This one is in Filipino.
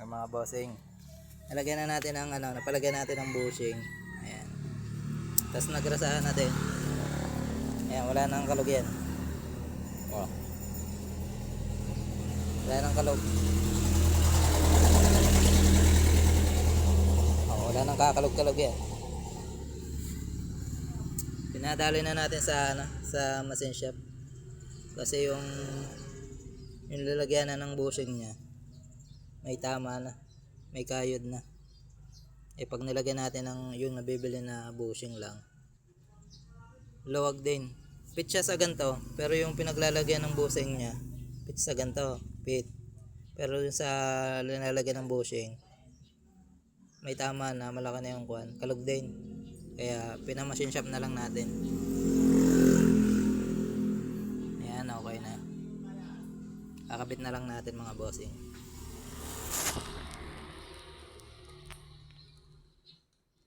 Ayan mga bossing. Nalagyan na natin ang napalagyan natin ang bushing. Ayan. Tapos nagrasahan natin. Ayan, wala nang kalog yan. Oh. Wala nang kalog. Oh, wala nang kakalog-kalog yan. Pinadali na natin sa machine shop. Kasi yung lalagyan na ng bushing niya may tama na, may kayod na. Pag nilagyan natin ng yung nabibili na bushing lang, luwag din. Fit siya sa ganito, pero yung pinaglalagyan ng bushing niya, fit sa ganito, fit. Pero yung sa nilalagyan ng bushing, may tama na, malaki na yung kuwan, kalog din. Kaya pinamachine shop na lang natin. Ayan, okay na. Kakabit na lang natin mga bossing.